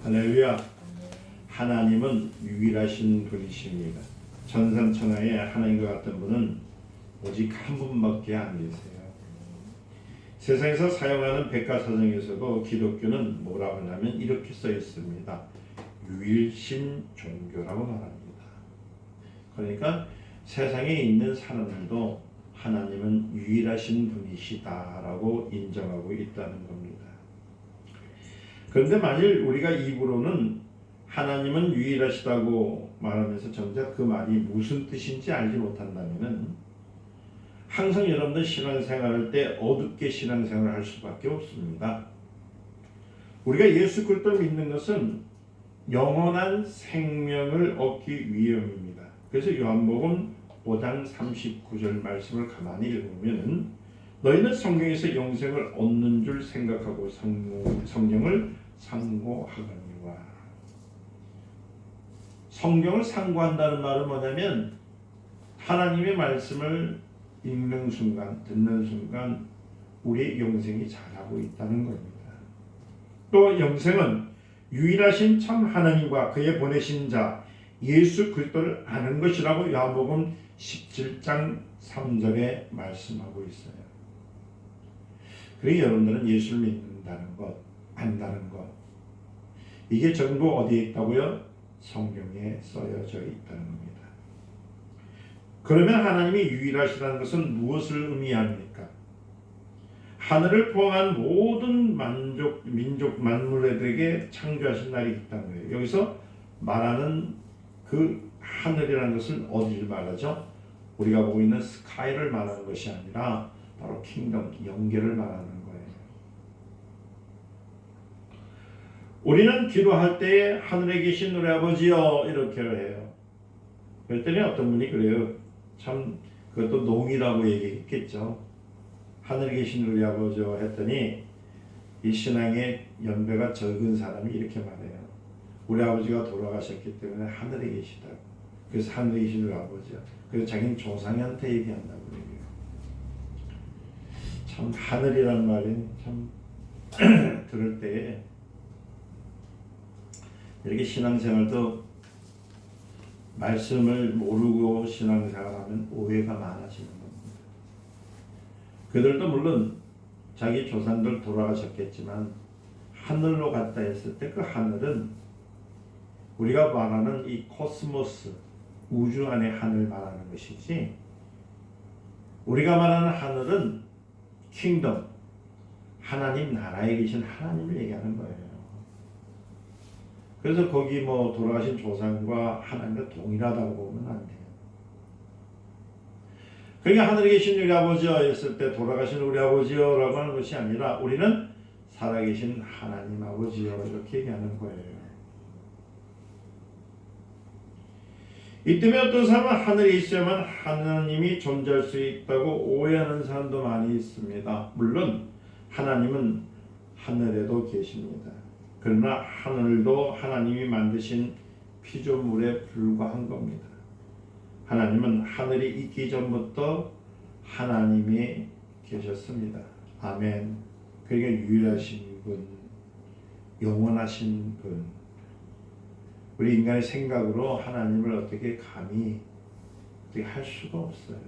할렐루야. 하나님은 유일하신 분이십니다. 천상천하에 하나님과 같은 분은 오직 한 분밖에 안 계세요. 세상에서 사용하는 백과사전에서도 기독교는 뭐라고 하냐면 이렇게 써 있습니다. 유일신 종교라고 말합니다. 그러니까 세상에 있는 사람들도 하나님은 유일하신 분이시다라고 인정하고 있다는 겁니다. 그런데 만일 우리가 입으로는 하나님은 유일하시다고 말하면서 정작 그 말이 무슨 뜻인지 알지 못한다면 항상 여러분들 신앙생활할 때 어둡게 신앙생활을 할 수밖에 없습니다. 우리가 예수 그리스도를 믿는 것은 영원한 생명을 얻기 위함입니다. 그래서 요한복음 5장 39절 말씀을 가만히 읽으면 너희는 성경에서 영생을 얻는 줄 생각하고 성경을 상고하거니와. 성경을 상고한다는 말은 뭐냐면 하나님의 말씀을 읽는 순간, 듣는 순간 우리의 영생이 자라고 있다는 겁니다. 또 영생은 유일하신 참 하나님과 그의 보내신 자 예수 그리스도를 아는 것이라고 요한복음 17장 3절에 말씀하고 있어요. 그러니 여러분들은 예수를 믿는다는 것, 안다는 것, 이게 전부 어디에 있다고요? 성경에 써여져 있다는 겁니다. 그러면 하나님이 유일하시다는 것은 무엇을 의미합니까? 하늘을 포함한 모든 민족 만물에게 창조하신 날이 있다는 거예요. 여기서 말하는 그 하늘이라는 것은 어디를 말하죠? 우리가 보고 있는 스카이를 말하는 것이 아니라 바로 킹덤, 영계를 말하는 거예요. 우리는 기도할 때에 하늘에 계신 우리 아버지여 이렇게 해요. 그랬더니 어떤 분이 그래요. 참 그것도 농이라고 얘기했겠죠. 하늘에 계신 우리 아버지여 했더니 이 신앙의 연배가 적은 사람이 이렇게 말해요. 우리 아버지가 돌아가셨기 때문에 하늘에 계시다고. 그래서 하늘에 계신 우리 아버지여. 그래서 자기는 조상한테 얘기한다고 그래요. 참 하늘이란 말이 참 들을 때 이렇게 신앙생활도 말씀을 모르고 신앙생활하면 오해가 많아지는 겁니다. 그들도 물론 자기 조상들 돌아가셨겠지만 하늘로 갔다 했을 때 그 하늘은 우리가 말하는 이 코스모스, 우주 안의 하늘 말하는 것이지, 우리가 말하는 하늘은 킹덤, 하나님 나라에 계신 하나님을 얘기하는 거예요. 그래서 거기 뭐 돌아가신 조상과 하나님과 동일하다고 보면 안 돼요. 그러니까 하늘에 계신 우리 아버지여 했을 때 돌아가신 우리 아버지여라고 하는 것이 아니라 우리는 살아계신 하나님 아버지여 이렇게 얘기하는 거예요. 이 때문에 어떤 사람은 하늘에 있어야만 하나님이 존재할 수 있다고 오해하는 사람도 많이 있습니다. 물론 하나님은 하늘에도 계십니다. 그러나 하늘도 하나님이 만드신 피조물에 불과한 겁니다. 하나님은 하늘이 있기 전부터 하나님이 계셨습니다. 아멘. 그러니까 유일하신 분, 영원하신 분. 우리 인간의 생각으로 하나님을 어떻게 감히 할 수가 없어요.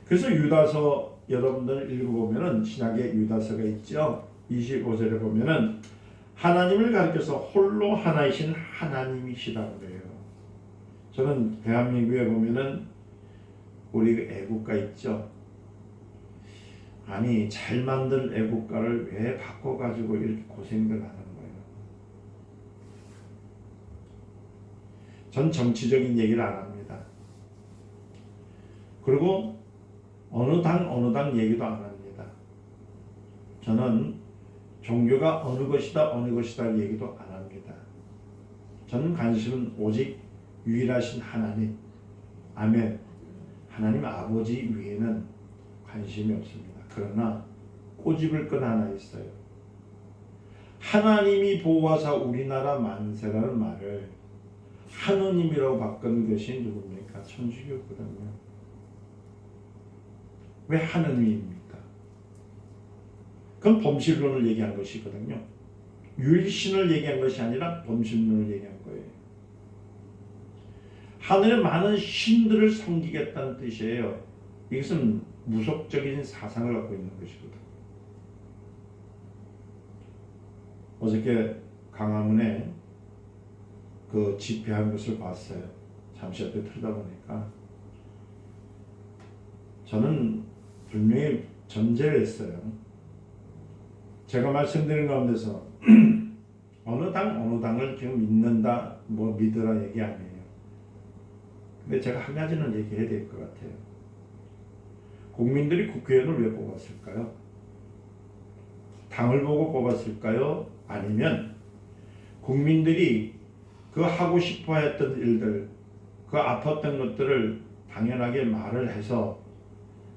그래서 유다서 여러분들 읽어보면은 신약에 유다서가 있죠. 25절에 보면은 하나님을 가리켜서 홀로 하나이신 하나님이시라고 그래요. 저는 대한민국에 보면은 우리 애국가 있죠. 아니 잘 만든 애국가를 왜 바꿔가지고 이렇게 고생을 하는 거예요. 전 정치적인 얘기를 안 합니다. 그리고 어느 당 얘기도 안 합니다. 저는 종교가 어느 것이다 얘기도 안 합니다. 저는 관심은 오직 유일하신 하나님, 아멘, 하나님 아버지 위에는 관심이 없습니다. 그러나 꼬집을 건 하나 있어요. 하나님이 보호하사 우리나라 만세라는 말을 하느님이라고 바꾼 것이 누굽니까? 천주교거든요. 왜 하느님입니까? 그건 범실론을 얘기한 것이거든요. 율신을 얘기한 것이 아니라 범신론을 얘기한 거예요. 하늘의 많은 신들을 섬기겠다는 뜻이에요. 이것은 무속적인 사상을 갖고 있는 것이거든. 어저께 강화문에 그 집회한 것을 봤어요. 잠시 앞에 틀다 보니까 저는 분명히 전제를 했어요. 제가 말씀드린 가운데서 어느 당을 지금 믿는다, 뭐 믿으라 얘기 아니에요. 근데 제가 한 가지는 얘기해야 될 것 같아요. 국민들이 국회의원을 왜 뽑았을까요? 당을 보고 뽑았을까요? 아니면 국민들이 그 하고 싶어 했던 일들, 그 아팠던 것들을 당연하게 말을 해서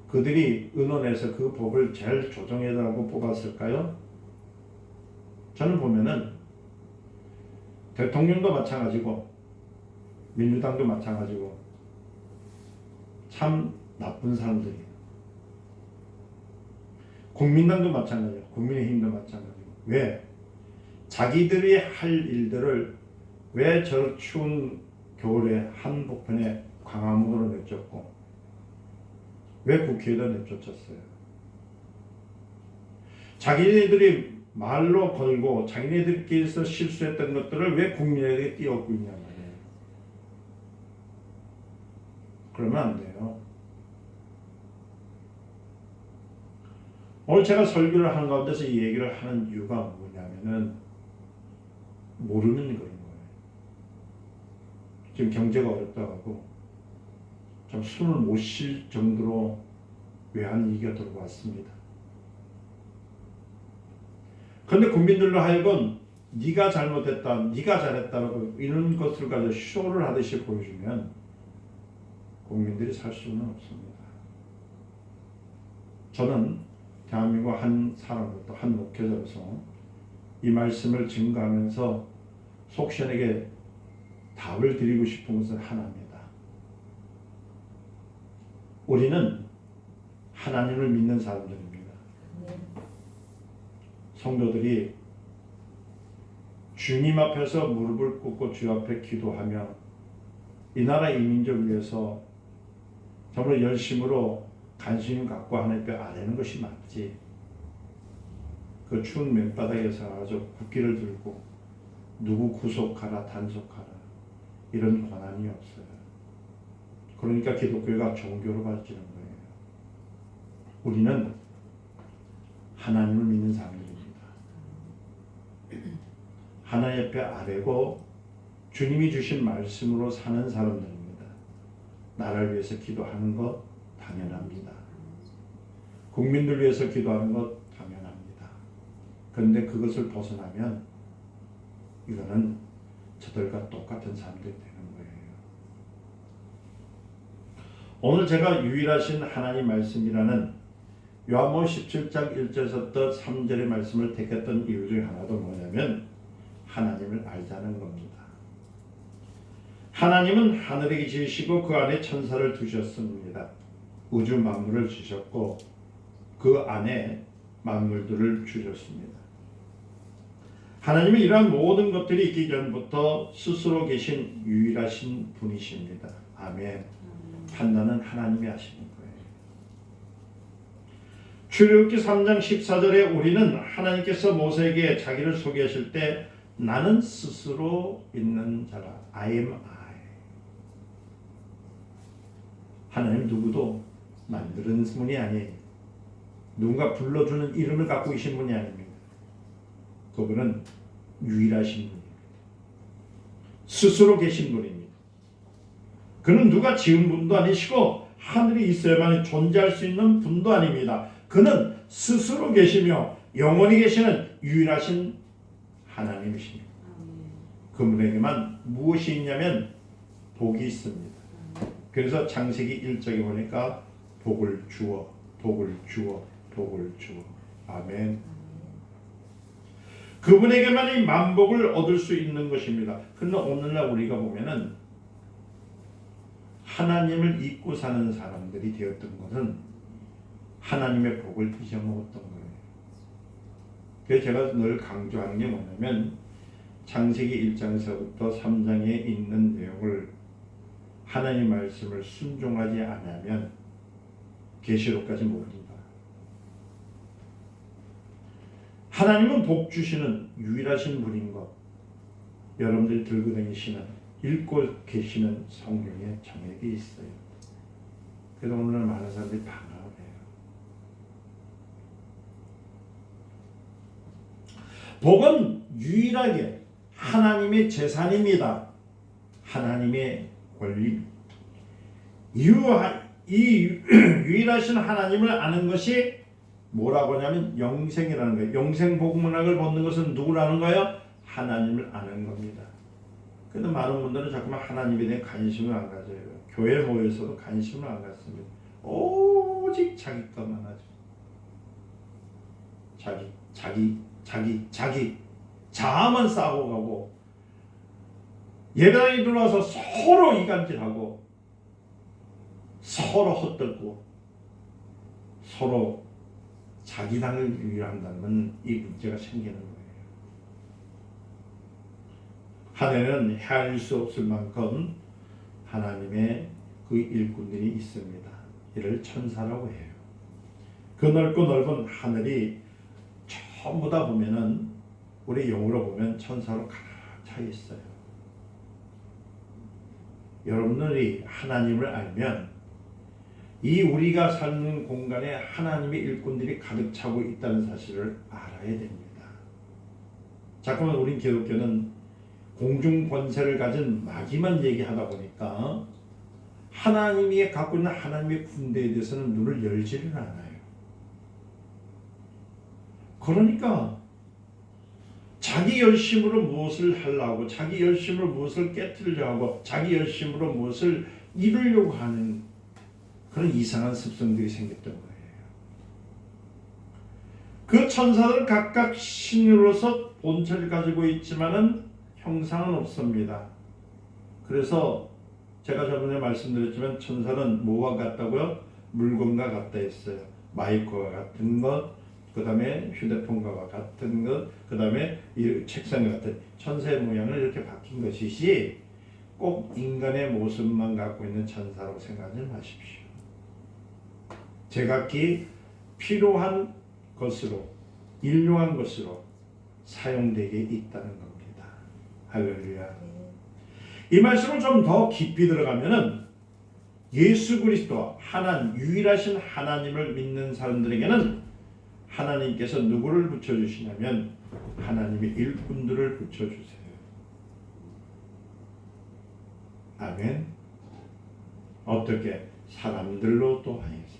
그들이 의논해서 그 법을 잘 조정해달라고 뽑았을까요? 저는 보면은 대통령도 마찬가지고 민주당도 마찬가지고 참 나쁜 사람들이에요. 국민당도 마찬가지고 국민의힘도 마찬가지고. 왜? 자기들이 할 일들을 왜 저 추운 겨울에 한복판에 광화문으로 내쫓고 왜 국회에다 내쫓았어요? 자기네들이 말로 걸고 자기네들끼리서 실수했던 것들을 왜 국민에게 띄워쓰고 있냐 말이에요. 그러면 안 돼요. 오늘 제가 설교를 하는 가운데서 이 얘기를 하는 이유가 뭐냐면은 모르는 그런 거예요. 지금 경제가 어렵다고 하고 좀 숨을 못 쉴 정도로 외환위기가 들어왔습니다. 그런데 국민들로 하여금 네가 잘못했다, 네가 잘했다라고 이런 것을 가지고 쇼를 하듯이 보여주면 국민들이 살 수는 없습니다. 저는 대한민국 한 사람으로부터 한 목회자로서 이 말씀을 증거하면서 속시원에게 답을 드리고 싶은 것은 하나입니다. 우리는 하나님을 믿는 사람들입니다. 성도들이 주님 앞에서 무릎을 꿇고 주 앞에 기도하며 이 나라 이 민족을 위해서 정말 열심으로 관심 갖고 하나님 앞에 아뢰는 것이 맞지. 그 추운 맨바닥에서 아주 국기를 들고 누구 구속하라 단속하라 이런 권한이 없어요. 그러니까 기독교가 종교로 가지는 거예요. 우리는 하나님을 믿는 사람들입니다. 하나님 앞에 아뢰고 주님이 주신 말씀으로 사는 사람들입니다. 나라를 위해서 기도하는 것 당연합니다. 국민들 위해서 기도하는 것 당연합니다. 그런데 그것을 벗어나면 이거는 저들과 똑같은 사람들이 되는 거예요. 오늘 제가 유일하신 하나님 말씀이라는 요한복음 17장 1절에서부터 3절의 말씀을 택했던 이유 중에 하나도 뭐냐면 하나님을 알자는 겁니다. 하나님은 하늘에 지으시고 그 안에 천사를 두셨습니다. 우주 만물을 주셨고 그 안에 만물들을 주셨습니다. 하나님은 이러한 모든 것들이 있기 전부터 스스로 계신 유일하신 분이십니다. 아멘. 판단은 하나님이 하시는 거예요. 출애굽기 3장 14절에 우리는 하나님께서 모세에게 자기를 소개하실 때 나는 스스로 있는 자라. I am I. 하나님 누구도 만드는 분이 아니에요. 누군가 불러주는 이름을 갖고 계신 분이 아닙니다. 그분은 유일하신 분입니다. 스스로 계신 분입니다. 그는 누가 지은 분도 아니시고 하늘에 있어야만 존재할 수 있는 분도 아닙니다. 그는 스스로 계시며 영원히 계시는 유일하신 하나님이십니다. 그분에게만 무엇이 있냐면 복이 있습니다. 그래서 창세기 1장에 보니까 복을 주어, 복을 주어, 복을 주어. 아멘. 그분에게만 이 만복을 얻을 수 있는 것입니다. 그러나 오늘날 우리가 보면은 하나님을 잊고 사는 사람들이 되었던 것은 하나님의 복을 잊어먹었던 거예요. 그래서 제가 늘 강조하는 게 뭐냐면 창세기 1장에서부터 3장에 있는 내용을 하나님 말씀을 순종하지 않으면 계시록까지 모릅니다. 하나님은 복 주시는 유일하신 분인 것, 여러분들이 들고 다니시는 읽고 계시는 성경에 정액이 있어요. 그래서 오늘 많은 사람들이 반응을 해요. 복은 유일하게 하나님의 재산입니다. 하나님의 권리. 이 유일하신 하나님을 아는 것이 뭐라고 하냐면 영생이라는 거예요. 영생 복문학을 받는 것은 누구라는 거예요? 하나님을 아는 겁니다. 그런데 많은 분들은 자꾸만 하나님에 대해 관심을 안 가져요. 교회 모여서도 관심을 안 갖습니다. 오직 자기 것만 하죠. 자기 자아만 싸우고 가고, 예배당에 들어와서 서로 이간질하고 서로 헛들고 서로 자기 당을 위한다면 이 문제가 생기는 거예요. 한 해는 헤아릴 수 없을 만큼 하나님의 그 일꾼들이 있습니다. 이를 천사라고 해요. 그 넓고 넓은 하늘이 전부 다 보면은 우리 영으로 보면 천사로 가득 차 있어요. 여러분들이 하나님을 알면 이 우리가 사는 공간에 하나님의 일꾼들이 가득 차고 있다는 사실을 알아야 됩니다. 자꾸만 우린 기독교는 공중 권세를 가진 마귀만 얘기하다 보니까 하나님이 갖고 있는 하나님의 군대에 대해서는 눈을 열지를 않아요. 그러니까 자기 열심으로 무엇을 하려고, 자기 열심으로 무엇을 깨뜨리려고 하고, 자기 열심으로 무엇을 이루려고 하는 그런 이상한 습성들이 생겼던 거예요. 그 천사들 각각 신으로서 본체를 가지고 있지만은 형상은 없습니다. 그래서 제가 저번에 말씀드렸지만 천사는 뭐와 같다고요? 물건과 같다 했어요. 마이크와 같은 것, 그 다음에 휴대폰과 같은 것, 그 다음에 이 책상과 같은 천사의 모양을 이렇게 바뀐 것이지 꼭 인간의 모습만 갖고 있는 천사라고 생각하지 마십시오. 제각기 필요한 것으로, 일용한 것으로 사용되게 있다는 겁니다. 할렐루야. 이 말씀을 좀 더 깊이 들어가면은 예수 그리스도 유일하신 하나님을 믿는 사람들에게는 하나님께서 누구를 붙여주시냐면 하나님의 일꾼들을 붙여주세요. 아멘. 어떻게? 사람들로 또 하여서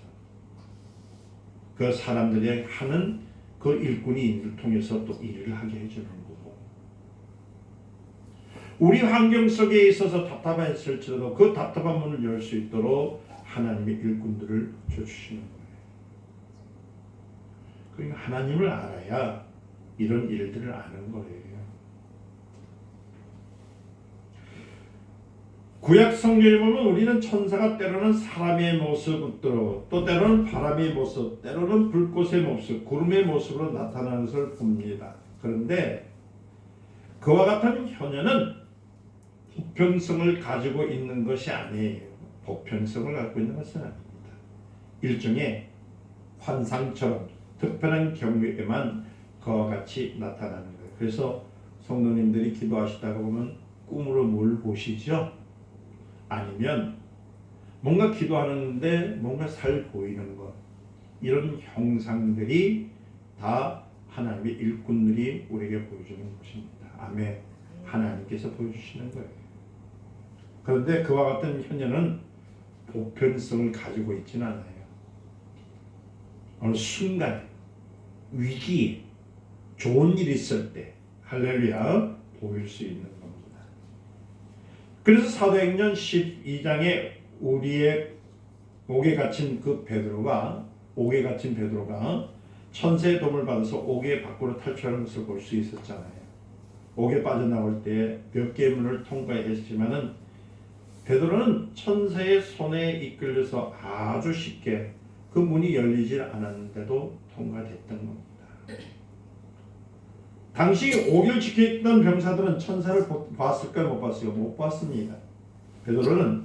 그 사람들이 하는 그 일꾼이 이를 통해서 또 일을 하게 해주는 거고, 우리 환경 속에 있어서 답답했을지라도 그 답답한 문을 열 수 있도록 하나님의 일꾼들을 붙여주시는 거예요. 그러니까 하나님을 알아야 이런 일들을 아는 거예요. 구약 성경에 보면 우리는 천사가 때로는 사람의 모습으로, 또 때로는 바람의 모습, 때로는 불꽃의 모습, 구름의 모습으로 나타나는 것을 봅니다. 그런데 그와 같은 현현은 보편성을 가지고 있는 것이 아니에요. 보편성을 갖고 있는 것은 아닙니다. 일종의 환상처럼 특별한 경우에만 그와 같이 나타나는 거예요. 그래서 성도님들이 기도하시다가 보면 꿈으로 뭘 보시죠? 아니면 뭔가 기도하는데 뭔가 살 보이는 것, 이런 형상들이 다 하나님의 일꾼들이 우리에게 보여주는 것입니다. 아멘. 하나님께서 보여주시는 거예요. 그런데 그와 같은 현현은 보편성을 가지고 있지는 않아요. 어느 순간 위기, 좋은 일이 있을 때 할렐루야 보일 수 있는 겁니다. 그래서 사도행전 12장에 우리의 옥에 갇힌 베드로가 천사의 도움을 받아서 옥의 밖으로 탈출하는 것을 볼 수 있었잖아요. 옥에 빠져나올 때 몇 개의 문을 통과했지만은 베드로는 천사의 손에 이끌려서 아주 쉽게 그 문이 열리질 않았는데도 통과됐던 겁니다. 당시 5개월 지켰던 병사들은 천사를 봤을까요? 못 봤어요? 못 봤습니다. 베드로는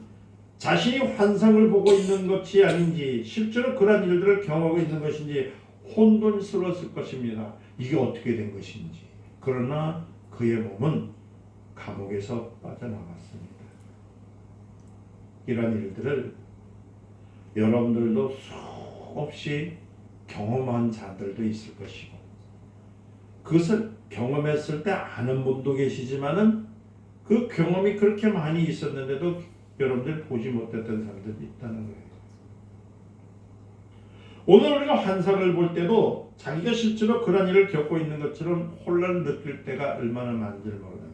자신이 환상을 보고 있는 것이 아닌지 실제로 그러한 일들을 경험하고 있는 것인지 혼돈스러웠을 것입니다. 이게 어떻게 된 것인지. 그러나 그의 몸은 감옥에서 빠져나갔습니다. 이러한 일들을 여러분들도 수없이 경험한 자들도 있을 것이고 그것을 경험했을 때 아는 분도 계시지만은 그 경험이 그렇게 많이 있었는데도 여러분들 보지 못했던 사람들이 있다는 거예요. 오늘 우리가 환상을 볼 때도 자기가 실제로 그런 일을 겪고 있는 것처럼 혼란을 느낄 때가 얼마나 많은지를 몰라요.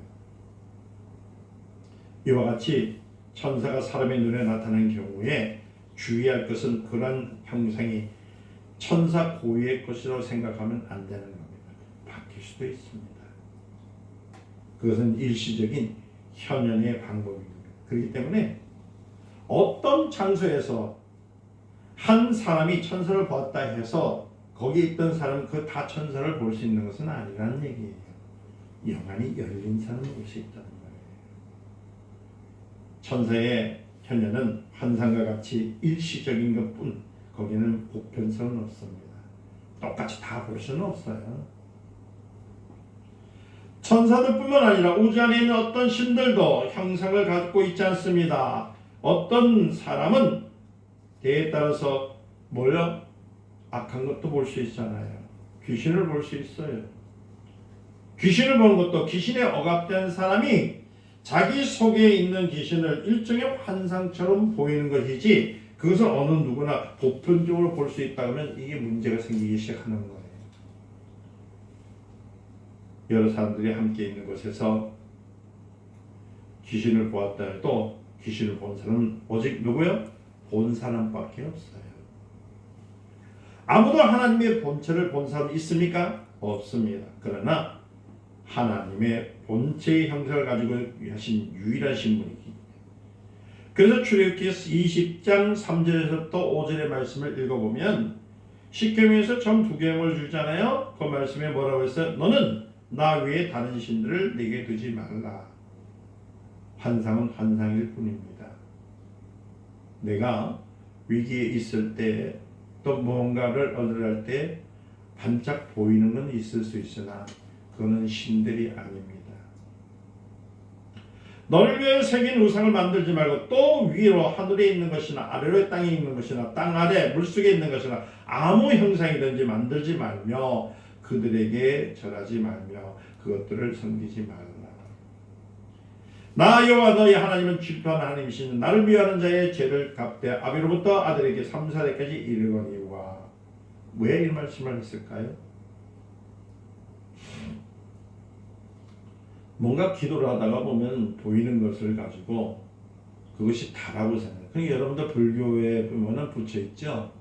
이와 같이 천사가 사람의 눈에 나타난 경우에 주의할 것은 그런 형상이 천사 고유의 것이라고 생각하면 안 되는 겁니다. 바뀔 수도 있습니다. 그것은 일시적인 현현의 방법입니다. 그렇기 때문에 어떤 장소에서 한 사람이 천사를 봤다 해서 거기에 있던 사람은 그 다 천사를 볼 수 있는 것은 아니라는 얘기예요. 영안이 열린 사람은 볼 수 있다는 거예요. 천사의 현현은 환상과 같이 일시적인 것뿐 거기는 보편성은 없습니다. 똑같이 다 볼 수는 없어요. 천사들뿐만 아니라 우주 안에 있는 어떤 신들도 형상을 갖고 있지 않습니다. 어떤 사람은 때에 따라서 뭐요? 악한 것도 볼 수 있잖아요. 귀신을 볼 수 있어요. 귀신을 보는 것도 귀신에 억압된 사람이 자기 속에 있는 귀신을 일종의 환상처럼 보이는 것이지 그것을 어느 누구나 보편적으로 볼 수 있다 하면 이게 문제가 생기기 시작하는 거예요. 여러 사람들이 함께 있는 곳에서 귀신을 보았다 해도 귀신을 본 사람은 오직 누구요? 본 사람밖에 없어요. 아무도 하나님의 본체를 본 사람이 있습니까? 없습니다. 그러나 하나님의 본체의 형상을 가지고 하신 유일하신 분이기. 그래서 출애굽기 20장 3절에서부터 5절의 말씀을 읽어보면 십계명에서 전 두 계명을 주잖아요. 그 말씀에 뭐라고 했어요? 너는 나 외에 다른 신들을 내게 두지 말라. 환상은 환상일 뿐입니다. 내가 위기에 있을 때 또 무언가를 얻으려 때 반짝 보이는 건 있을 수 있으나 그거는 신들이 아닙니다. 너를 위해 생긴 우상을 만들지 말고 또 위로 하늘에 있는 것이나 아래로 땅에 있는 것이나 땅 아래 물속에 있는 것이나 아무 형상이든지 만들지 말며 그들에게 절하지 말며 그것들을 섬기지 말라. 나 여호와 너희 하나님은 질투하는 하나님이시니 나를 미워하는 자의 죄를 갚되 아비로부터 아들에게 3, 4대까지 이르거니와. 왜 이 말씀을 했을까요? 뭔가 기도를 하다가 보면 보이는 것을 가지고 그것이 다라고 생각해요. 그러니까 여러분들 불교에 보면은 붙여 있죠.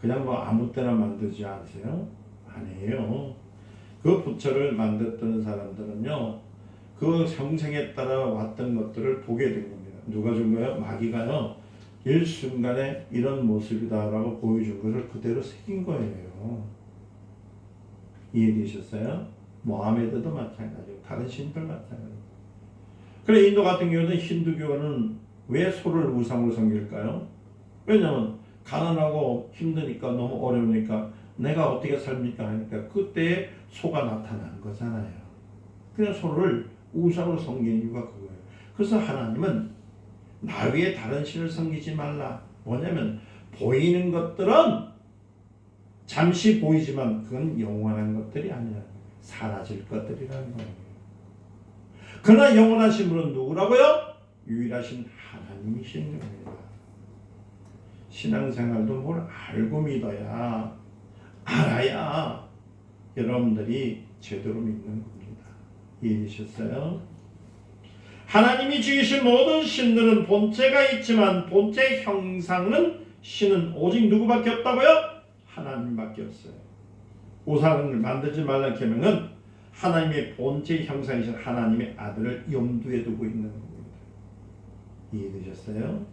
그냥 뭐 아무 때나 만들지 않으세요? 아니에요. 그 부처를 만들었던 사람들은요, 그 형상에 따라 왔던 것들을 보게 된 겁니다. 누가 준 거예요? 마귀가요, 일순간에 이런 모습이다라고 보여준 것을 그대로 새긴 거예요. 이해되셨어요? 모하메드도 마찬가지고 다른 신들 마찬가지고. 그래 인도 같은 경우는 힌두교는 왜 소를 우상으로 섬길까요? 왜냐하면 가난하고 힘드니까 너무 어려우니까 내가 어떻게 삽니까 하니까 그때 소가 나타난 거잖아요. 그냥 소를 우상으로 섬기는 이유가 그거예요. 그래서 하나님은 나 위에 다른 신을 섬기지 말라. 뭐냐면 보이는 것들은 잠시 보이지만 그건 영원한 것들이 아니야. 사라질 것들이라는 거예요. 그러나 영원하신 분은 누구라고요? 유일하신 하나님이신 겁니다. 신앙생활도 뭘 알고 믿어야, 알아야 여러분들이 제대로 믿는 겁니다. 이해되셨어요? 하나님이 지으신 모든 신들은 본체가 있지만 본체 형상은 신은 오직 누구밖에 없다고요? 하나님밖에 없어요. 우상을 만들지 말라는 계명은 하나님의 본체 형상이신 하나님의 아들을 염두에 두고 있는 겁니다. 이해되셨어요?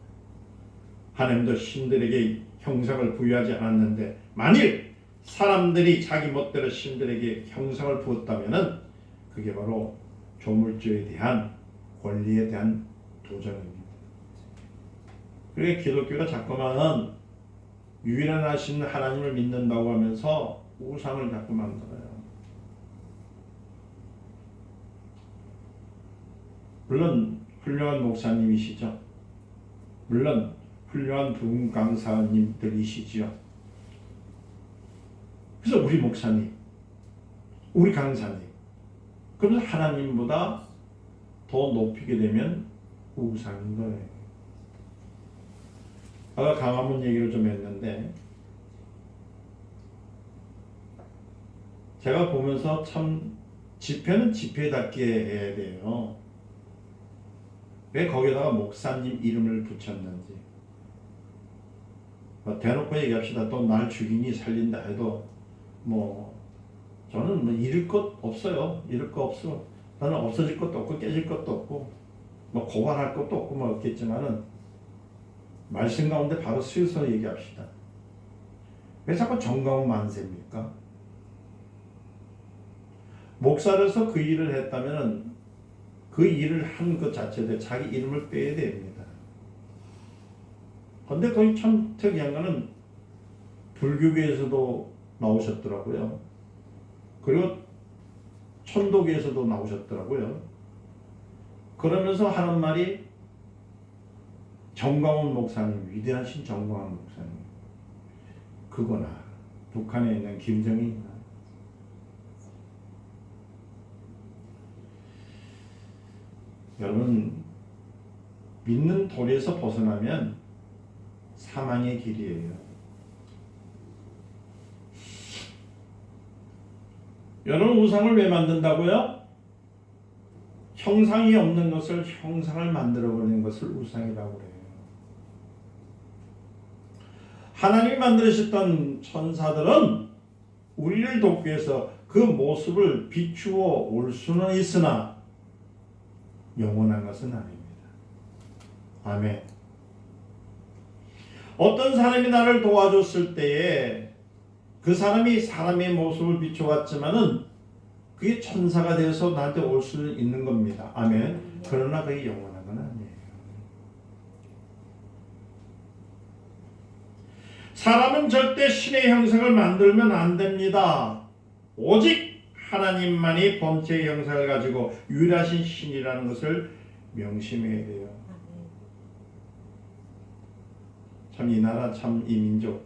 하나님도 신들에게 형상을 부여하지 않았는데 만일 사람들이 자기 멋대로 신들에게 형상을 부었다면은 그게 바로 조물주에 대한 권리에 대한 도전입니다. 그러니까 기독교가 자꾸만 유일하신 하나님을 믿는다고 하면서 우상을 자꾸 만들어요. 물론 훌륭한 목사님이시죠. 물론 훌륭한 부흥 강사님들이시지요. 그래서 우리 목사님, 우리 강사님, 그러면서 하나님보다 더 높이게 되면 우상인 거예요. 아까 강화문 얘기를 좀 했는데 제가 보면서 참 집회는 집회답게 해야 돼요. 왜 거기다가 목사님 이름을 붙였는지. 대놓고 얘기합시다. 또 날 죽이니 살린다 해도 저는 잃을 것 없어요. 잃을 거 없어. 나는 없어질 것도 없고 깨질 것도 없고 고발할 것도 없고 없겠지만은 말씀 가운데 바로 스스로 얘기합시다. 왜 자꾸 정가운 만세입니까? 목사로서 그 일을 했다면은 그 일을 한 것 자체에 자기 이름을 빼야 됩니다. 근데 거기 참 특이한 거는 불교계에서도 나오셨더라고요. 그리고 천도계에서도 나오셨더라고요. 그러면서 하는 말이 정광훈 목사님, 위대하신 정광훈 목사님, 그거나 북한에 있는 김정일이나 여러분 믿는 도리에서 벗어나면 사망의 길이에요. 여러분 우상을 왜 만든다고요? 형상이 없는 것을 형상을 만들어버리는 것을 우상이라고 해요. 하나님이 만드셨던 천사들은 우리를 돕기 위해서 그 모습을 비추어 올 수는 있으나 영원한 것은 아닙니다. 아멘. 어떤 사람이 나를 도와줬을 때에 그 사람이 사람의 모습을 비춰왔지만은 그게 천사가 되어서 나한테 올 수는 있는 겁니다. 아멘. 그러나 그게 영원한 건 아니에요. 사람은 절대 신의 형상을 만들면 안 됩니다. 오직 하나님만이 본체의 형상을 가지고 유일하신 신이라는 것을 명심해야 돼요. 참 이 나라 참 이 민족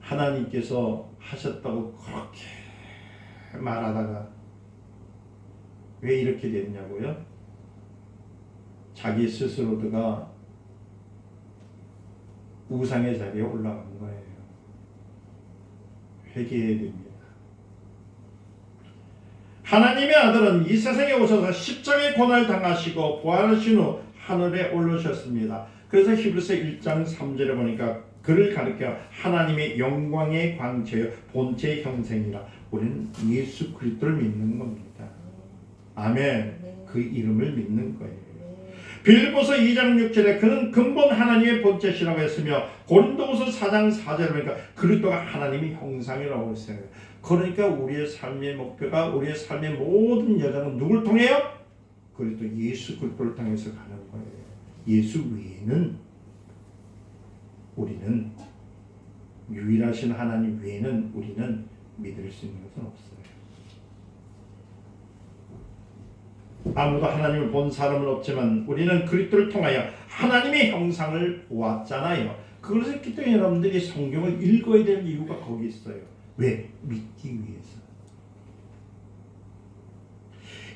하나님께서 하셨다고 그렇게 말하다가 왜 이렇게 됐냐고요? 자기 스스로가 우상의 자리에 올라간 거예요. 회개해야 됩니다. 하나님의 아들은 이 세상에 오셔서 십자가의 고난을 당하시고 부활하신 후 하늘에 올라오셨습니다. 그래서 히브리서 1장 3절에 보니까 그를 가리켜 하나님의 영광의 광채요 본체의 형상이라. 우리는 예수 그리스도를 믿는 겁니다. 아멘. 그 이름을 믿는 거예요. 빌립보서 2장 6절에 그는 근본 하나님의 본체시라고 했으며 고린도후서 4장 4절에 보니까 그리스도가 하나님의 형상이라고 했어요. 그러니까 우리의 삶의 목표가 우리의 삶의 모든 여정은 누굴 통해요? 그리스도 예수 그리스도를 통해서 가는 거예요. 예수 외에는 우리는 유일하신 하나님 외에는 우리는 믿을 수 있는 것은 없어요. 아무도 하나님을 본 사람은 없지만 우리는 그리스도를 통하여 하나님의 형상을 보았잖아요. 그래서 기독교 여러분들이 성경을 읽어야 될 이유가 거기 있어요. 왜? 믿기 위해서.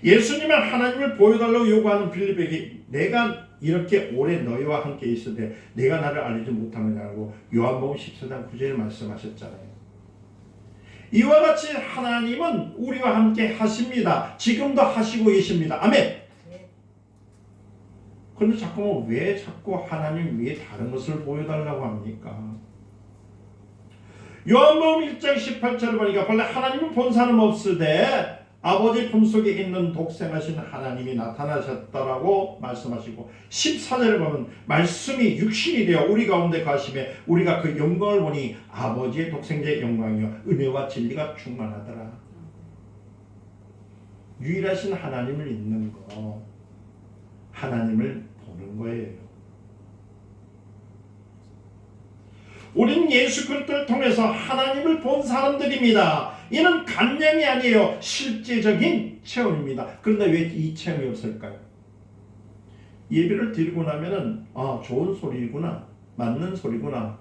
예수님은 하나님을 보여달라고 요구하는 빌립에게 내가 이렇게 오래 너희와 함께 있었는데 내가 나를 알리지 못하느냐고 요한복음 14장 9절에 말씀하셨잖아요. 이와 같이 하나님은 우리와 함께 하십니다. 지금도 하시고 계십니다. 아멘. 그런데 왜 자꾸 하나님 위에 다른 것을 보여달라고 합니까? 요한복음 1장 18절을 보니까 본래 하나님은 본 사람 없으되 아버지 품속에 있는 독생하신 하나님이 나타나셨다라고 말씀하시고 14절에 보면 말씀이 육신이 되어 우리 가운데 가심에 우리가 그 영광을 보니 아버지의 독생자의 영광이요 은혜와 진리가 충만하더라. 유일하신 하나님을 있는 거, 하나님을 보는 거예요. 우린 예수 그리스도를 통해서 하나님을 본 사람들입니다. 이는 감량이 아니에요. 실제적인 체험입니다. 그런데 왜 이 체험이 없을까요? 예배를 드리고 나면은 좋은 소리구나, 맞는 소리구나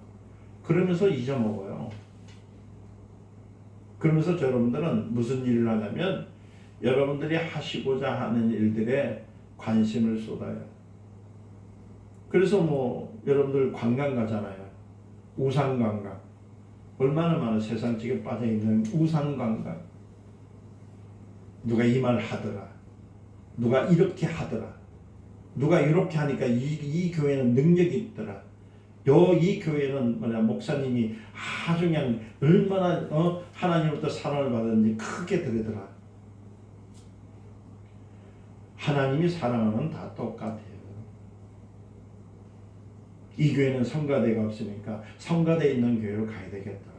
그러면서 잊어먹어요. 그러면서 여러분들은 무슨 일을 하냐면 여러분들이 하시고자 하는 일들에 관심을 쏟아요. 그래서 여러분들 관광 가잖아요. 우상관광. 얼마나 많은 세상적에 빠져있는 우상관광. 누가 이 말 하더라. 누가 이렇게 하더라. 누가 이렇게 하니까 이 교회는 능력이 있더라. 이 교회는 목사님이 아주 그냥 얼마나 하나님으로부터 사랑을 받았는지 크게 들으더라. 하나님이 사랑하면 다 똑같아요. 이 교회는 성가대가 없으니까 성가대 있는 교회로 가야 되겠더라.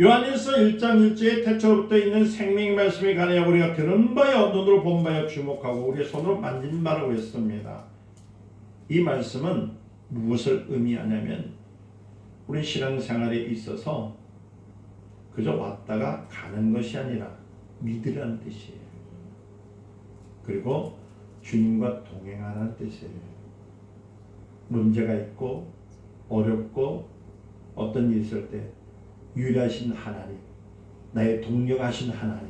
요한일서 1장 1절에 태초부터 있는 생명의 말씀에 관하여 우리가 들은 바여 눈으로 본 바여 주목하고 우리의 손으로 만진 바라고 했습니다. 이 말씀은 무엇을 의미하냐면 우리 신앙생활에 있어서 그저 왔다가 가는 것이 아니라 믿으라는 뜻이에요. 그리고 주님과 동행하는 뜻이에요. 문제가 있고 어렵고 어떤 일이 있을 때 유일하신 하나님, 나의 동력하신 하나님,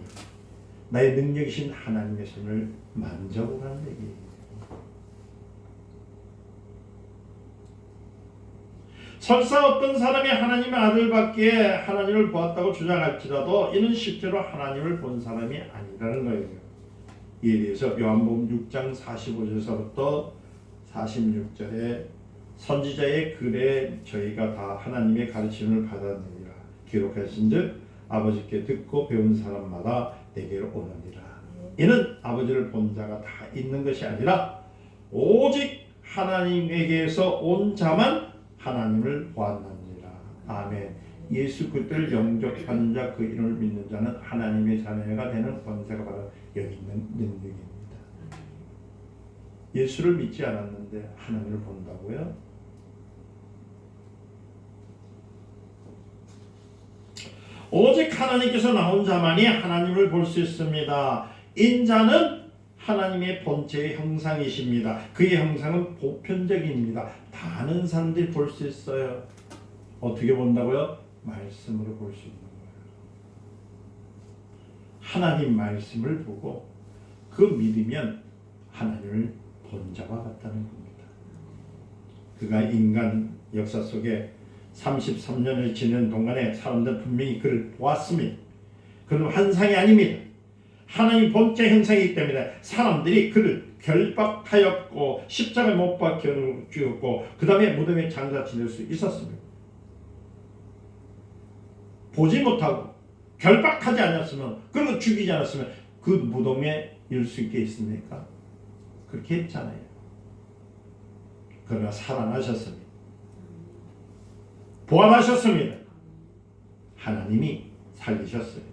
나의 능력이신 하나님의 손을 만져보라는 얘기예요. 설사 어떤 사람이 하나님의 아들 받기에 하나님을 보았다고 주장할지라도 이는 실제로 하나님을 본 사람이 아니라는 거예요. 이에 대해서 요한복음 6장 45절에서부터 46절에 선지자의 글에 저희가 다 하나님의 가르침을 받았느니라 기록하신즉 아버지께 듣고 배운 사람마다 내게로 오느니라. 이는 아버지를 본 자가 다 있는 것이 아니라 오직 하나님에게서 온 자만 하나님을 보았느니라. 아멘. 예수 그리스도를 영접하는 자, 그 이름을 믿는 자는 하나님의 자녀가 되는 권세가 바로 여기 있는 능력입니다. 예수를 믿지 않았는데 하나님을 본다고요? 오직 하나님께서 나온 자만이 하나님을 볼 수 있습니다. 인자는 하나님의 본체의 형상이십니다. 그의 형상은 보편적입니다. 많은 사람들이 볼 수 있어요. 어떻게 본다고요? 말씀으로 볼 수 있는 거예요. 하나님 말씀을 보고 그 믿으면 하나님을 본 자와 같다는 겁니다. 그가 인간 역사 속에 33년을 지낸 동안에 사람들은 분명히 그를 보았습니다. 그는 환상이 아닙니다. 하나님 본체 형상이기 때문에 사람들이 그를 결박하였고 십자가에 못 박혀 죽였고 그 다음에 무덤에 장사 지낼 수 있었습니다. 보지 못하고 결박하지 않았으면 그리고 죽이지 않았으면 그 무덤에 일 수 있게 있습니까? 그렇게 했잖아요. 그러나 살아나셨습니다. 부활하셨습니다. 하나님이 살리셨습니다.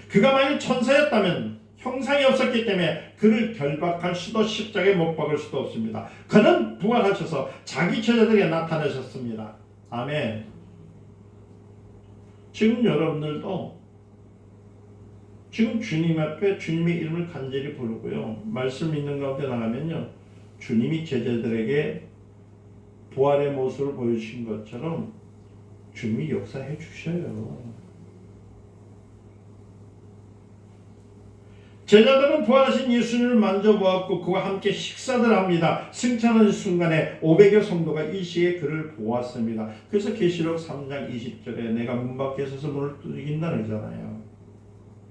그가 만일 천사였다면 형상이 없었기 때문에 그를 결박할 수도 십자가에 못 박을 수도 없습니다. 그는 부활하셔서 자기 제자들에게 나타나셨습니다. 아멘. 지금 여러분들도 지금 주님 앞에 주님의 이름을 간절히 부르고요. 말씀 있는 가운데 나가면요. 주님이 제자들에게 부활의 모습을 보여주신 것처럼 주님이 역사해 주셔요. 제자들은 부활하신 예수님을 만져보았고 그와 함께 식사를 합니다. 승천하는 순간에 500여 성도가 일시에 그를 보았습니다. 그래서 계시록 3장 20절에 내가 문 밖에 서서 문을 두드린다는 거잖아요.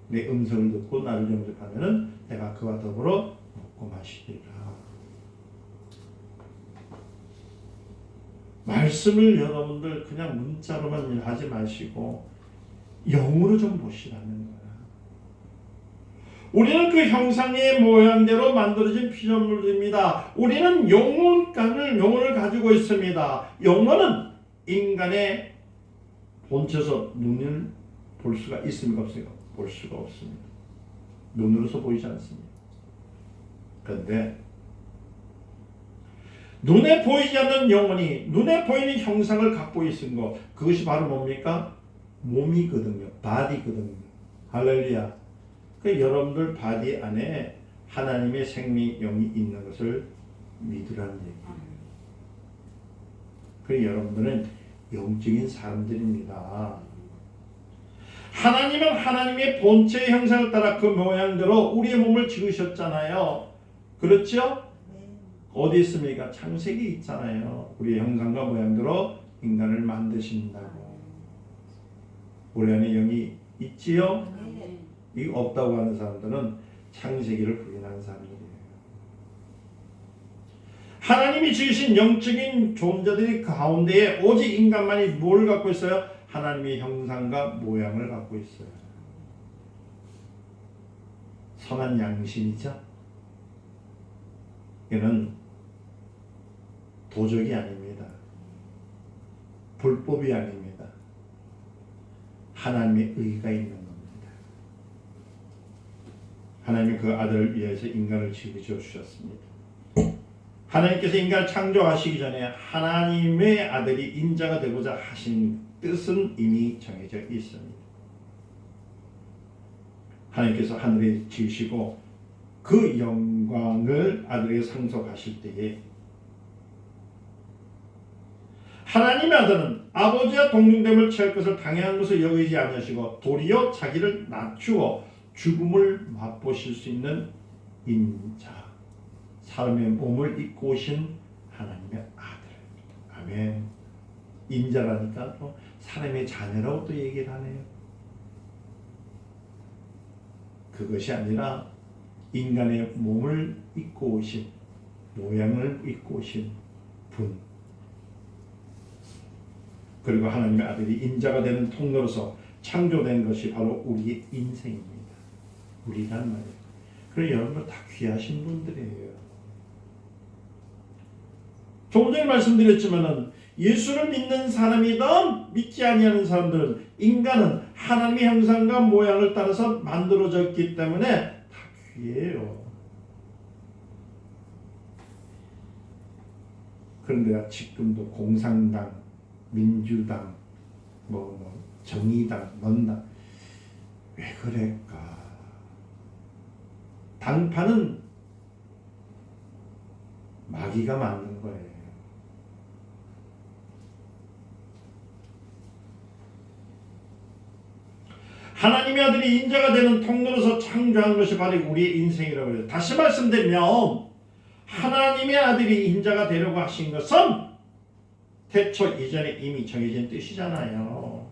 내 음성을 듣고 나를 영접하면 내가 그와 더불어 먹고 마시리라. 말씀을 여러분들 그냥 문자로만 하지 마시고 영으로 좀 보시라는 거야. 우리는 그 형상의 모양대로 만들어진 피조물입니다. 우리는 영혼을 가지고 있습니다. 영혼은 인간의 본체에서 눈을 볼 수가 있습니까? 없습니까? 볼 수가 없습니다. 눈으로서 보이지 않습니다. 그런데 눈에 보이지 않는 영혼이 눈에 보이는 형상을 갖고 있는 것, 그것이 바로 뭡니까? 몸이거든요. 바디거든요. 할렐루야. 그 여러분들 바디 안에 하나님의 생명이 있는 것을 믿으라는 얘기예요. 그 여러분들은 영적인 사람들입니다. 하나님은 하나님의 본체의 형상을 따라 그 모양대로 우리의 몸을 지으셨잖아요. 그렇죠? 어디 있습니까? 창세기 있잖아요. 우리의 형상과 모양대로 인간을 만드신다고. 우리 안에 영이 있지요? 이거 없다고 하는 사람들은 창세기를 부인하는 사람들이에요. 하나님이 지으신 영적인 존재들이 가운데에 오직 인간만이 뭘 갖고 있어요? 하나님의 형상과 모양을 갖고 있어요. 선한 양심이죠. 이는 도적이 아닙니다. 불법이 아닙니다. 하나님의 의가 있는 겁니다. 하나님이 그 아들을 위해서 인간을 지어 주셨습니다. 하나님께서 인간을 창조하시기 전에 하나님의 아들이 인자가 되고자 하신 뜻은 이미 정해져 있습니다. 하나님께서 하늘에 지으시고 그 영광을 아들에게 상속하실 때에 하나님의 아들은 아버지와 동등됨을 취할 것을 당연한 것을 여기지 아니하시고 도리어 자기를 낮추어 죽음을 맛보실 수 있는 인자, 사람의 몸을 입고 오신 하나님의 아들. 아멘. 인자라니까 또 사람의 자녀라고 또 얘기를 하네요. 그것이 아니라 인간의 몸을 입고 오신, 모양을 입고 오신 분. 그리고 하나님의 아들이 인자가 되는 통로로서 창조된 것이 바로 우리의 인생입니다. 우리란 말이에요. 그래서 여러분 다 귀하신 분들이에요. 조금 전에 말씀드렸지만은 예수를 믿는 사람이든 믿지 아니하는 사람들은 인간은 하나님의 형상과 모양을 따라서 만들어졌기 때문에 다 귀해요. 그런데 지금도 공산당, 민주당, 정의당, 뭔당 왜 그럴까? 당파는 마귀가 만든 거예요. 하나님의 아들이 인자가 되는 통로로서 창조한 것이 바로 우리의 인생이라고 해요. 다시 말씀드리면 하나님의 아들이 인자가 되려고 하신 것은 태초 이전에 이미 정해진 뜻이잖아요.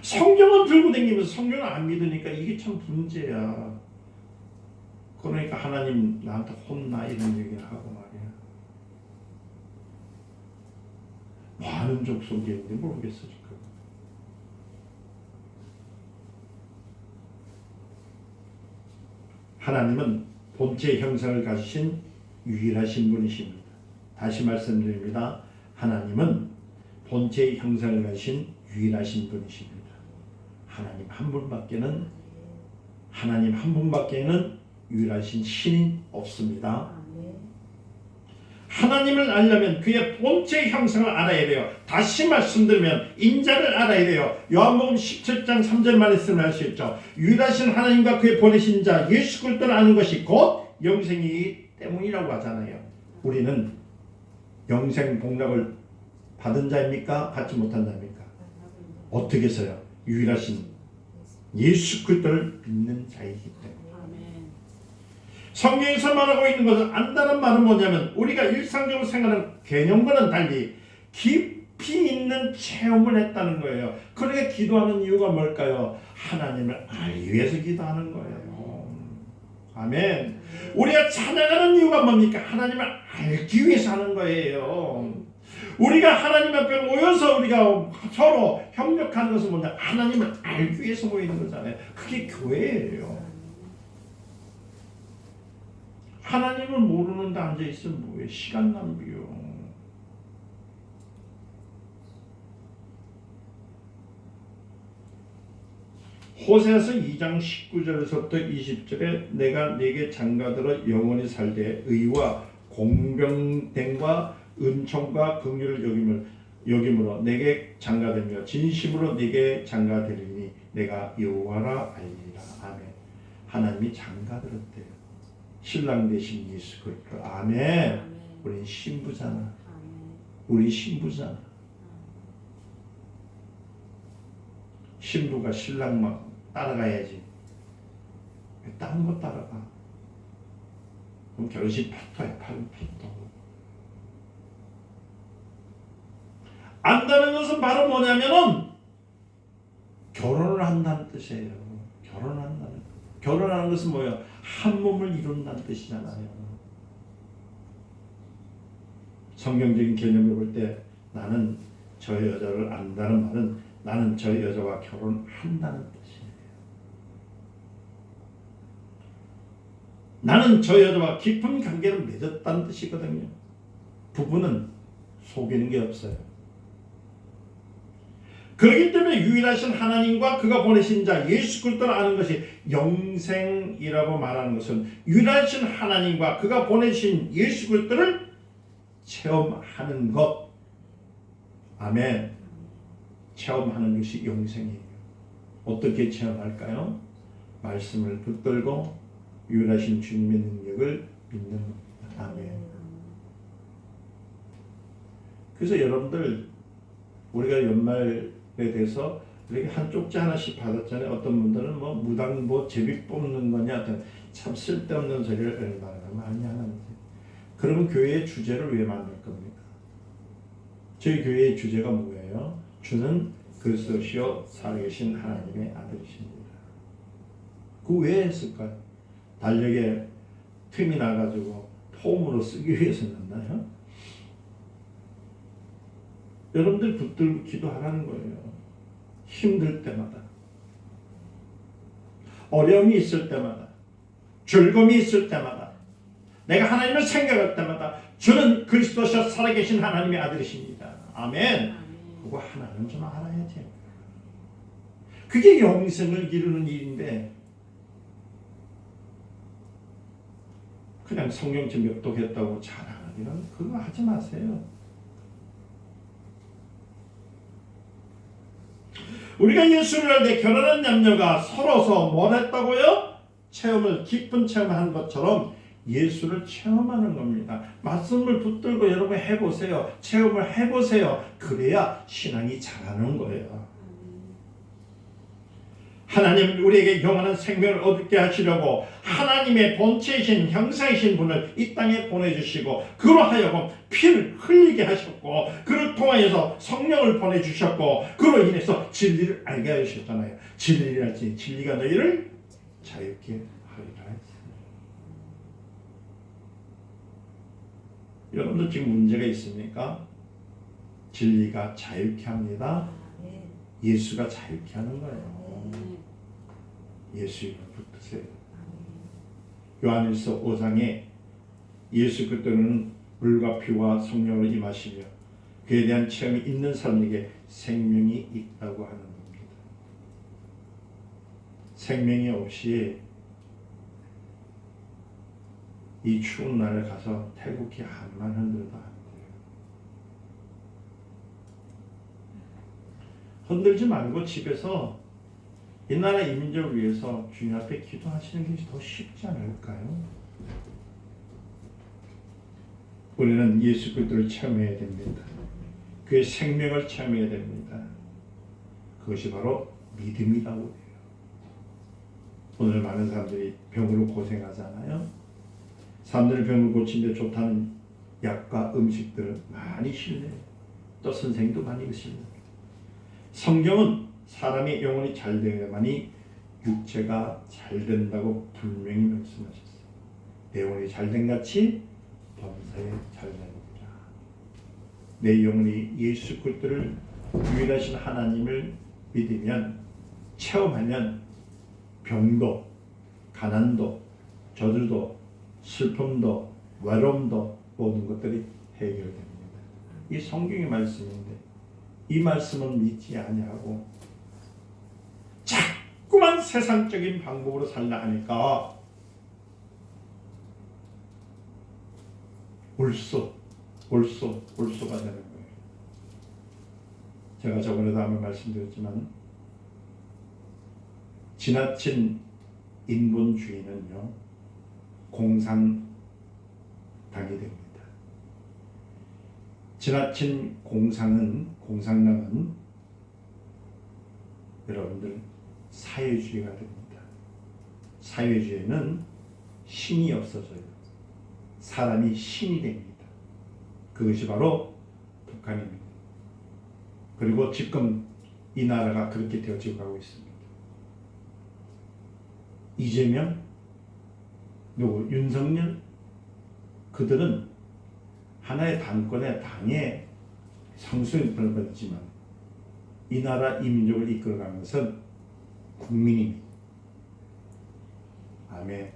성경은 들고 다니면서 성경을 안 믿으니까 이게 참 문제야. 그러니까 하나님 나한테 혼나 이런 얘기를 하고 말이야. 뭐 하는 족속인지 모르겠어 지금. 하나님은 본체의 형상을 가지신 유일하신 분이십니다. 다시 말씀드립니다. 하나님은 본체의 형상을 가지신 유일하신 분이십니다. 하나님 한 분밖에는 유일하신 신이 없습니다. 하나님을 알려면 그의 본체의 형상을 알아야 돼요. 다시 말씀드리면 인자를 알아야 돼요. 요한복음 17장 3절 말씀을 하셨죠. 유일하신 하나님과 그의 보내신 자 예수 그리스도를 아는 것이 곧 영생이기 때문이라고 하잖아요. 우리는 영생 복락을 받은 자입니까? 받지 못한 자입니까? 어떻게 해서요? 유일하신 예수 그리스도를 믿는 자이기 때문에. 성경에서 말하고 있는 것을 안다는 말은 뭐냐면 우리가 일상적으로 생각하는 개념과는 달리 깊이 있는 체험을 했다는 거예요. 그러니까 기도하는 이유가 뭘까요? 하나님을 알기 위해서 기도하는 거예요. 아멘. 우리가 찬양하는 이유가 뭡니까? 하나님을 알기 위해서 하는 거예요. 우리가 하나님 앞에 모여서 우리가 서로 협력하는 것은 뭐냐? 하나님을 알기 위해서 모이는 거잖아요. 그게 교회예요. 하나님을 모르는데 앉아있으면 뭐예요? 시간 낭비요. 호세아서 2장 19절에서부터 20절에 내가 네게 장가들어 영원히 살되 의와 공평됨과 은총과 긍휼을 여김으로 내게 장가되며 진심으로 네게 장가되리니 내가 여호와라 알리라. 아멘. 하나님이 장가들었대요. 신랑 되신 예수 그리스도. 아멘. 우린 신부잖아. 우리 신부잖아. 신부가 신랑만 따라가야지. 왜 다른 거 따라가? 그럼 결혼식 파토야, 파토. 안다는 것은 바로 뭐냐면은 결혼을 한다는 뜻이에요. 결혼하는 것은 뭐예요? 한 몸을 이룬다는 뜻이잖아요. 성경적인 개념을 볼 때 나는 저 여자를 안다는 말은 나는 저 여자와 결혼한다는 뜻이에요. 나는 저 여자와 깊은 관계를 맺었다는 뜻이거든요. 부부는 속이는 게 없어요. 그렇기 때문에 유일하신 하나님과 그가 보내신 자 예수 그리스도를 아는 것이 영생이라고 말하는 것은 유일하신 하나님과 그가 보내신 예수 그리스도를 체험하는 것. 아멘. 체험하는 것이 영생이에요. 어떻게 체험할까요? 말씀을 붙들고 유일하신 주님의 능력을 믿는 겁니다. 아멘. 그래서 여러분들 우리가 연말에 대해서 이렇게 한 쪽지 하나씩 받았잖아요. 어떤 분들은 뭐 무당 뭐 제비 뽑는 거냐 참 쓸데없는 소리를 얼마나 많이 하는지. 그러면 교회의 주제를 왜 만들 겁니까? 저희 교회의 주제가 뭐예요? 주는 그리스도시요 살아계신 하나님의 아들이십니다. 그 왜 했을까요? 달력에 틈이 나가지고 폼으로 쓰기 위해서 넣나요? 여러분들 붙들고 기도하라는 거예요. 힘들 때마다, 어려움이 있을 때마다, 즐거움이 있을 때마다, 내가 하나님을 생각할 때마다 주는 그리스도시요 살아계신 하나님의 아들이십니다. 아멘. 그거 하나는 좀 알아야지. 그게 영생을 이루는 일인데 그냥 성경책 몇독했다고 자랑하기는 그거 하지 마세요. 우리가 예수를 알 때 결혼한 남녀가 서로서 뭘 했다고요? 깊은 체험한 것처럼 예수를 체험하는 겁니다. 말씀을 붙들고 여러분 해보세요. 체험을 해보세요. 그래야 신앙이 자라는 거예요. 하나님은 우리에게 영원한 생명을 얻게 하시려고 하나님의 본체이신 형상이신 분을 이 땅에 보내주시고 그로 하여금 피를 흘리게 하셨고 그를 통하여서 성령을 보내주셨고 그로 인해서 진리를 알게 하셨잖아요. 진리를 알지 진리가 너희를 자유케 하리라 했어요. 여러분들 지금 문제가 있습니까? 진리가 자유케 합니다. 예수가 자유케 하는 거예요. 예수 이름을 붙드세요. 요한일서 5장에 예수 그리스도는 물과 피와 성령으로 임하시며 그에 대한 체험이 있는 사람에게 생명이 있다고 하는 겁니다. 생명이 없이 이 추운 날에 가서 태국이 한만 흔들어도 안 돼요. 흔들지 말고 집에서 이 나라 이민족을 위해서 주님 앞에 기도하시는 게 더 쉽지 않을까요? 우리는 예수 그리스도를 체험해야 됩니다. 그의 생명을 체험해야 됩니다. 그것이 바로 믿음이라고 해요. 오늘 많은 사람들이 병으로 고생하잖아요. 사람들이 병을 고치는데 좋다는 약과 음식들을 많이 신뢰해요. 또 선생님도 많이 신뢰해요. 성경은 사람이 영혼이 잘 되어야만이 육체가 잘 된다고 분명히 말씀하셨어요. 내 영혼이 잘 된 같이 범사에 잘되니라. 내 영혼이 예수 그리스도를 유일하신 하나님을 믿으면 체험하면 병도 가난도 저주도 슬픔도 외로움도 모든 것들이 해결됩니다. 이 성경의 말씀인데 이 말씀은 믿지 아니하고 자꾸만 세상적인 방법으로 살라 하니까 올소가 되는 거예요. 제가 저번에도 한번 말씀드렸지만 지나친 인본주의는요 공상당이 됩니다. 지나친 공상당은 여러분들 사회주의가 됩니다. 사회주의는 신이 없어져요. 사람이 신이 됩니다. 그것이 바로 북한입니다. 그리고 지금 이 나라가 그렇게 되어지고 가고 있습니다. 이재명, 윤석열 그들은 하나의 당권의 당의 상수인권을 받지만 이 나라 이 민족을 이끌어가는 것은 국민입니다. 아멘.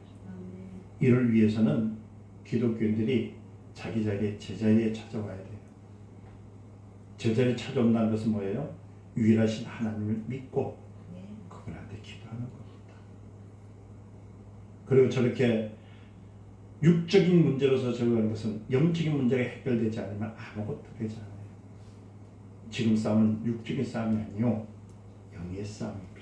이를 위해서는 기독교인들이 자기 자리에 제자리에 찾아와야 돼요. 제자리에 찾아온다는 것은 뭐예요? 유일하신 하나님을 믿고 그분한테 기도하는 겁니다. 그리고 저렇게 육적인 문제로서 저러는 것은 영적인 문제가 해결되지 않으면 아무것도 되지 않아요. 지금 싸움은 육적인 싸움이 아니요 영의 싸움입니다.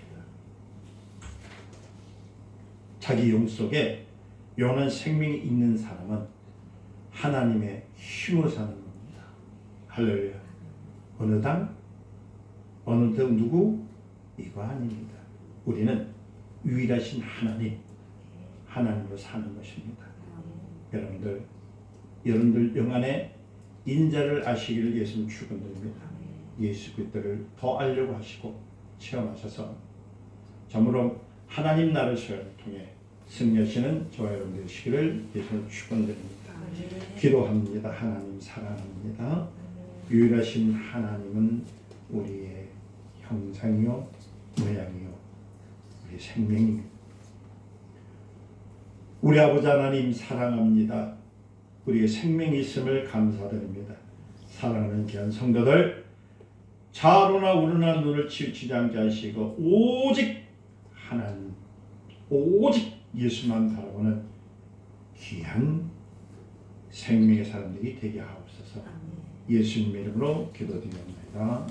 자기 영 속에 영원한 생명이 있는 사람은 하나님의 힘으로 사는 겁니다. 할렐루야. 어느 당? 어느 당 누구? 이거 아닙니다. 우리는 유일하신 하나님으로 사는 것입니다. 여러분들 영안에 인자를 아시기를 예수님 축원드립니다. 예수 그리스도를 더 알려고 하시고 체험하셔서 참으로 하나님 나라의 소연을 통해 승리하시는 저와 여러분 되시기를 예수님 축원드립니다. 기도합니다. 하나님 사랑합니다. 유일하신 하나님은 우리의 형상이요 모양이요 우리 생명입니다. 우리 아버지 하나님 사랑합니다. 우리의 생명이 있음을 감사드립니다. 사랑하는 귀한 성도들 좌로나 우로나 눈을 치우치지 않게 하시고 오직 하나님 오직 예수만 바라보는 귀한 생명의 사람들이 되게 하옵소서. 예수님의 이름으로 기도드립니다.